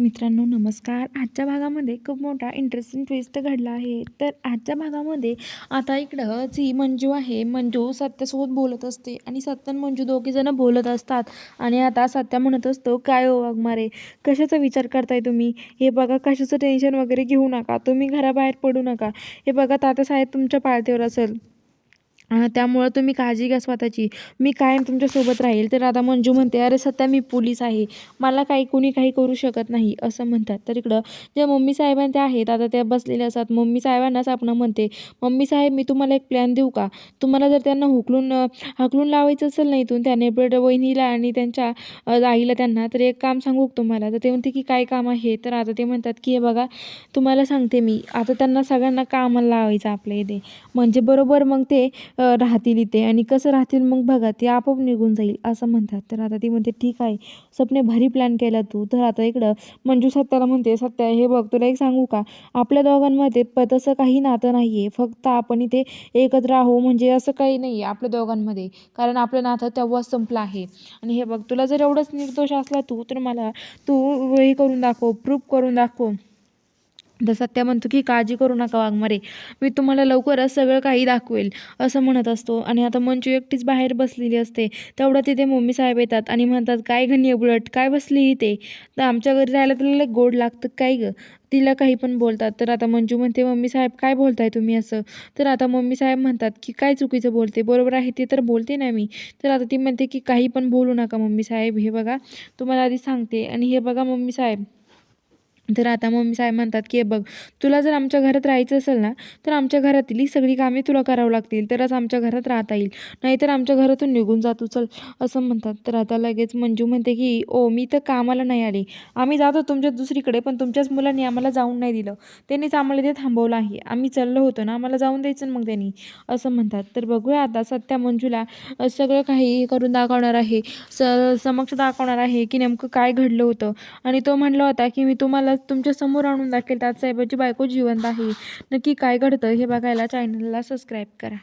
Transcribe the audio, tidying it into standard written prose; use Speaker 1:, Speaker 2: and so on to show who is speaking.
Speaker 1: मित्रांनो नमस्कार. आजच्या भागामध्ये खूप मोठा इंटरेस्टिंग ट्विस्ट घडला आहे. तर आजच्या भागामध्ये आता इकडं जी मंजू आहे, मंजू सत्यासोबत बोलत असते आणि सत्य आणि मंजू दोघीजणं बोलत असतात. आणि आता सत्या म्हणत असतो, "काय हो वाघमारे, कशाचा विचार करताय तुम्ही? हे बघा कशाचं टेन्शन वगैरे घेऊ नका. तुम्ही घराबाहेर पडू नका. हे बघा तात्यासाहेब तुमच्या पाळतीवर असेल. त्यामुळं तुम्ही काळजी घ्या स्वतःची. मी कायम तुमच्यासोबत राहील." तर आता मंजू म्हणते, "अरे सध्या मी पोलीस आहे. मला कोणी काही करू शकत नाही," असं म्हणतात. तर इकडं ज्या मम्मी साहेबां त्या आहेत, आता त्या बसलेल्या असतात. मम्मी साहेबांना सपना म्हणते, "मम्मी साहेब मी तुम्हाला एक प्लॅन देऊ का? तुम्हाला जर त्यांना हाकलून लावायचं असेल ना इथून त्या नेबड वहिनीला आणि त्यांच्या आईला त्यांना, तर एक काम सांगू का तुम्हाला?" तर ते म्हणते की "काय काम आहे?" तर आता ते म्हणतात की "हे बघा तुम्हाला सांगते मी, आता त्यांना सगळ्यांना कामाला लावायचं आपल्या इथे. म्हणजे बरोबर मग ते राहतील इथे आणि कसं राहतील मग बघा ते आपोआप निघून जाईल," असं म्हणतात. तर आता ती म्हणते, "ठीक आहे, स्वप्ने भारी प्लॅन केला तू." तर आता इकडं मंजू सत्याला म्हणते, "सत्या हे बघ तुला एक सांगू का, आपल्या दोघांमध्ये तसं काही नातं नाही आहे. फक्त आपण इथे एकत्र राहू म्हणजे असं काही नाही आहे आपल्या दोघांमध्ये. कारण आपलं नातं तेव्हाच संपलं आहे. आणि हे बघ तुला जर एवढंच निर्दोष असला तर मला तू हे करून दाखव, प्रूफ करून दाखव." तर सत्या म्हणतो की "काळजी करू नका वाघमारे, मी तुम्हाला लवकरच सगळं काही दाखवेल," असं म्हणत असतो. आणि आता मंजू एकटीच बाहेर बसलेली असते. तेवढ्यात तिथे मम्मी साहेब येतात आणि म्हणतात, "काय गं निबुळट, काय बसली इथे? तर आमच्या घरी राहायला तुला लय गोड लागतं काय गं?" तिला काही पण बोलतात. तर आता मंजू म्हणते, "मम्मी साहेब काय बोलताय तुम्ही असं?" तर आता मम्मी साहेब म्हणतात की "काय चुकीचं बोलते? बरोबर आहे ते तर बोलते ना मी." तर आता ती म्हणते की "काही पण बोलू नका मम्मी साहेब, हे बघा तुम्हाला आधी सांगते आणि हे बघा मम्मी साहेब." तर आता मम्मी साहेब म्हणतात की "हे बघ, तुला जर आमच्या घरात राहायचं असेल ना, तर आमच्या घरातली सगळी कामे तुला करावं लागतील, तरच आमच्या घरात राहता येईल. नाहीतर आमच्या घरातून निघून जा तू चल," असं म्हणतात. तर आता लगेच मंजू म्हणते की "ओ मी तर कामाला नाही आले. आम्ही जातो तुमच्या दुसरीकडे, पण तुमच्याच मुलांनी आम्हाला जाऊन नाही दिलं. त्यांनीच आम्हाला इथे थांबवलं आहे. आम्ही चाललो होतो ना, आम्हाला जाऊन द्यायचं ना मग त्यांनी," असं म्हणतात. तर बघूया आता सत्या मंजूला सगळं काही हे करून दाखवणार आहे. समक्ष दाखवणार आहे की नेमकं काय घडलं होतं. आणि तो म्हणला होता की "मी तुम्हाला तुमच्या समोर आणून दाखवेल तात्यासाहेबाची बायको जिवंत आहे." नक्की काय घडतं हे बघायला चॅनलला सबस्क्राईब करा.